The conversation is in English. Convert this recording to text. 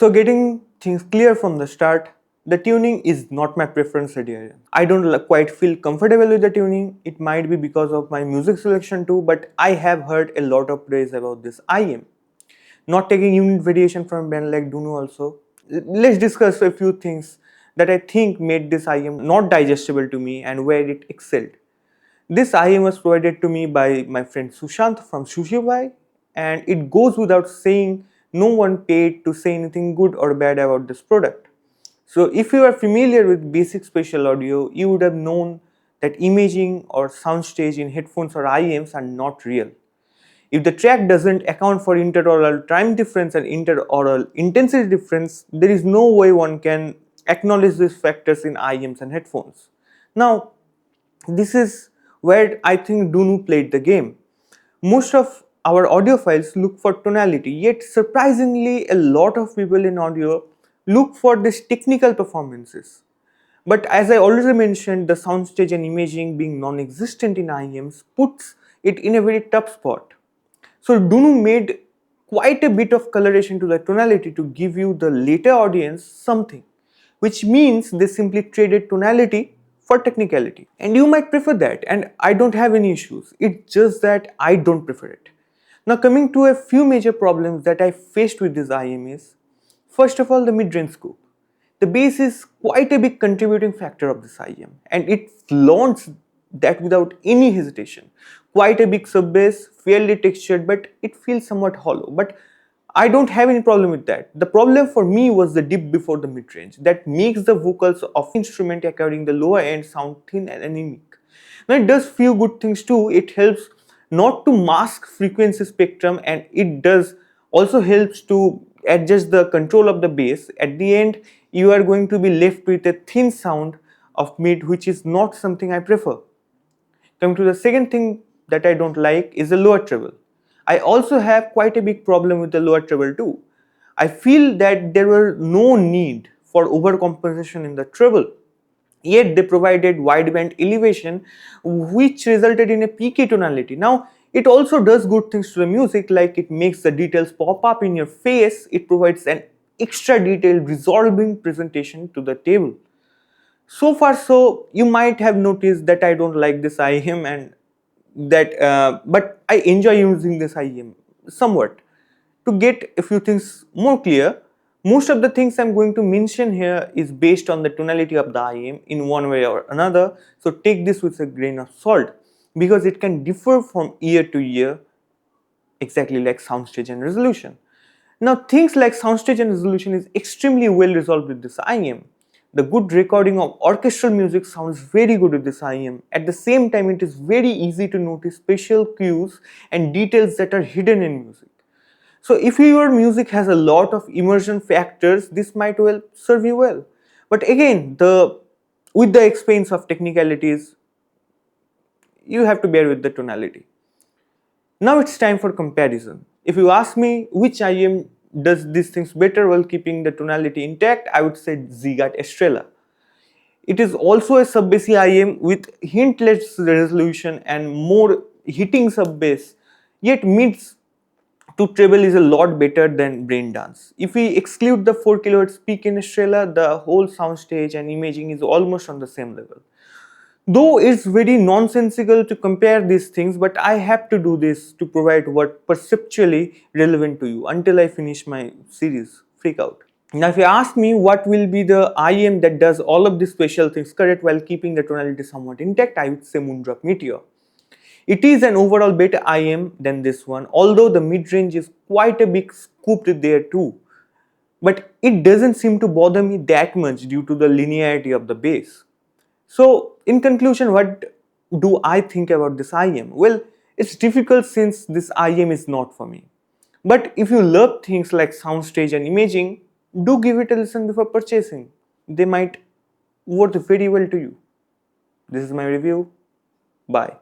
So getting things clear from the start, the tuning is not my preference area. I don't quite feel comfortable with the tuning. It might be because of my music selection too, but I have heard a lot of praise about this IM. Not taking unit variation from a band like DUNU also. Let's discuss a few things that I think made this IM not digestible to me and where it excelled. This IM was provided to me by my friend Sushant from Sushibhai, and it goes without saying no one paid to say anything good or bad about this product. So if you are familiar with basic spatial audio, you would have known that imaging or soundstage in headphones or IMs are not real. If the track doesn't account for interaural time difference and interaural intensity difference, there is no way one can acknowledge these factors in IMs and headphones. Now, this is where I think DUNU played the game. Most of our audiophiles look for tonality, yet surprisingly a lot of people in audio look for these technical performances. But as I already mentioned, the soundstage and imaging being non-existent in IEMs puts it in a very tough spot. So DUNU made quite a bit of coloration to the tonality to give you the later audience something, which means they simply traded tonality for technicality. And you might prefer that, and I don't have any issues. It's just that I don't prefer it. Now coming to a few major problems that I faced with this IM is, first of all, the mid-range scope. The bass is quite a big contributing factor of this IM, and it flaunts that without any hesitation. Quite a big sub bass, fairly textured, but it feels somewhat hollow. But I don't have any problem with that. The problem for me was the dip before the mid-range that makes the vocals of instrument occurring the lower end sound thin and anemic. Now it does few good things too. It helps not to mask frequency spectrum, and it does also helps to adjust the control of the bass. At the end, you are going to be left with a thin sound of mid, which is not something I prefer. Coming to the second thing that I don't like is the lower treble. I also have quite a big problem with the lower treble too. I feel that there were no need for overcompensation in the treble. Yet they provided wideband elevation, which resulted in a peaky tonality. Now, it also does good things to the music, like it makes the details pop up in your face. It provides an extra detailed resolving presentation to the table. So far, so you might have noticed that I don't like this IEM, and but I enjoy using this IEM somewhat. To get a few things more clear, most of the things I'm going to mention here is based on the tonality of the IEM in one way or another. So take this with a grain of salt, because it can differ from year to year, exactly like soundstage and resolution. Now things like soundstage and resolution is extremely well resolved with this IEM. The good recording of orchestral music sounds very good with this IEM. At the same time, it is very easy to notice special cues and details that are hidden in music. So if your music has a lot of immersion factors, this might well serve you well. But again, with the expense of technicalities, you have to bear with the tonality. Now it's time for comparison. If you ask me which IM does these things better while keeping the tonality intact, I would say Zigat Estrella. It is also a sub-bassy IM with hint less resolution and more hitting sub-bass, yet mids to treble is a lot better than brain dance. If we exclude the 4 kHz peak in Estrella, the whole soundstage and imaging is almost on the same level. Though it's very nonsensical to compare these things, but I have to do this to provide what perceptually relevant to you until I finish my series, Freak Out. Now if you ask me what will be the IM that does all of these special things correct while keeping the tonality somewhat intact, I would say Moondrop Meteor. It is an overall better IM than this one, although the mid-range is quite a big scooped there too. But it doesn't seem to bother me that much due to the linearity of the bass. So in conclusion, what do I think about this IM? Well, it's difficult since this IM is not for me. But if you love things like soundstage and imaging, do give it a listen before purchasing. They might work very well to you. This is my review. Bye.